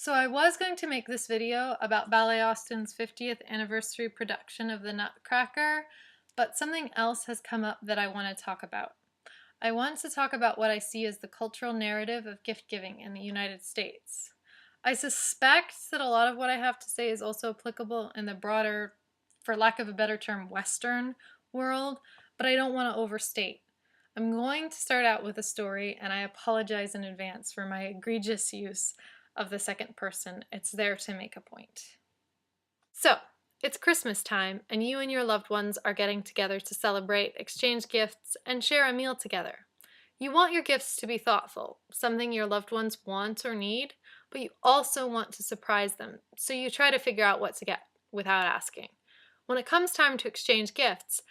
So I was going to make this video about Ballet Austin's 50th anniversary production of The Nutcracker, but something else has come up that I want to talk about. I want to talk about what I see as the cultural narrative of gift giving in the United States. I suspect that a lot of what I have to say is also applicable in the broader, for lack of a better term, Western world, but I don't want to overstate. I'm going to start out with a story, and I apologize in advance for my egregious use of the second person. It's there to make a point. So, it's Christmas time, and you and your loved ones are getting together to celebrate, exchange gifts, and share a meal together. You want your gifts to be thoughtful, something your loved ones want or need, but you also want to surprise them, so you try to figure out what to get without asking. When it comes time to exchange gifts,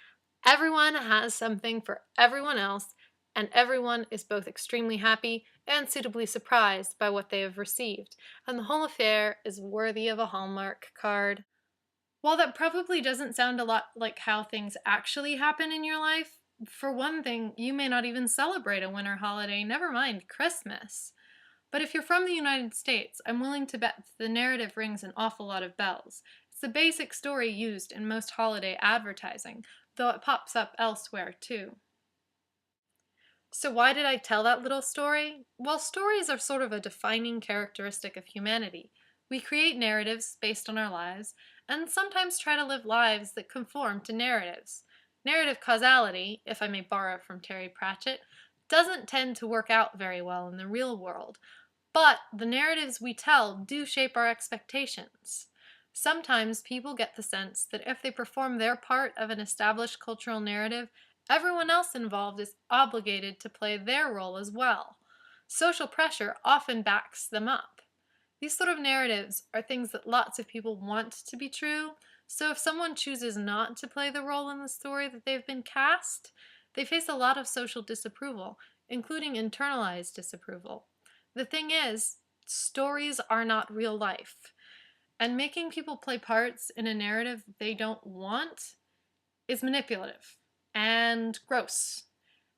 everyone has something for everyone else, and everyone is both extremely happy and suitably surprised by what they have received, and the whole affair is worthy of a Hallmark card. While that probably doesn't sound a lot like how things actually happen in your life, for one thing, you may not even celebrate a winter holiday, never mind Christmas. But if you're from the United States, I'm willing to bet that the narrative rings an awful lot of bells. It's the basic story used in most holiday advertising, though it pops up elsewhere too. So why did I tell that little story? Well, stories are sort of a defining characteristic of humanity. We create narratives based on our lives, and sometimes try to live lives that conform to narratives. Narrative causality, if I may borrow from Terry Pratchett, doesn't tend to work out very well in the real world, but the narratives we tell do shape our expectations. Sometimes people get the sense that if they perform their part of an established cultural narrative, everyone else involved is obligated to play their role as well. Social pressure often backs them up. These sort of narratives are things that lots of people want to be true, so if someone chooses not to play the role in the story that they've been cast, they face a lot of social disapproval, including internalized disapproval. The thing is, stories are not real life, and making people play parts in a narrative they don't want is manipulative and gross.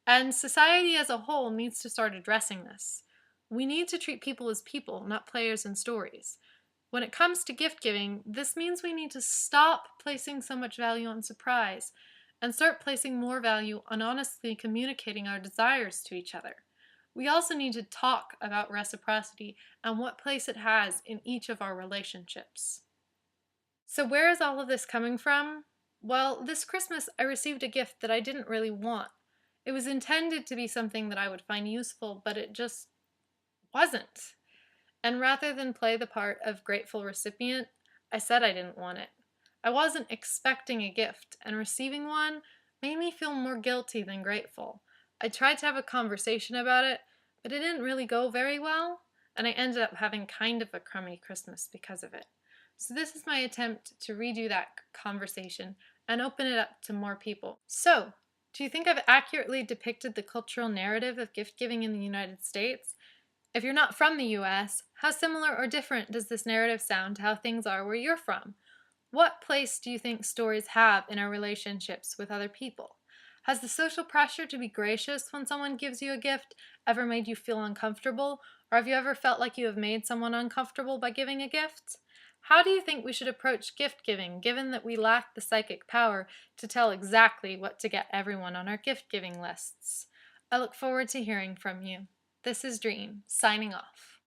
And society as a whole needs to start addressing this. We need to treat people as people, not players in stories. When it comes to gift giving, this means we need to stop placing so much value on surprise and start placing more value on honestly communicating our desires to each other. We also need to talk about reciprocity and what place it has in each of our relationships. So, where is all of this coming from? Well, this Christmas I received a gift that I didn't really want. It was intended to be something that I would find useful, but it just wasn't. And rather than play the part of grateful recipient, I said I didn't want it. I wasn't expecting a gift, and receiving one made me feel more guilty than grateful. I tried to have a conversation about it, but it didn't really go very well, and I ended up having kind of a crummy Christmas because of it. So this is my attempt to redo that conversation and open it up to more people. So, do you think I've accurately depicted the cultural narrative of gift giving in the United States? If you're not from the US, how similar or different does this narrative sound to how things are where you're from? What place do you think stories have in our relationships with other people? Has the social pressure to be gracious when someone gives you a gift ever made you feel uncomfortable, or have you ever felt like you have made someone uncomfortable by giving a gift? How do you think we should approach gift giving, given that we lack the psychic power to tell exactly what to get everyone on our gift giving lists? I look forward to hearing from you. This is Dream, signing off.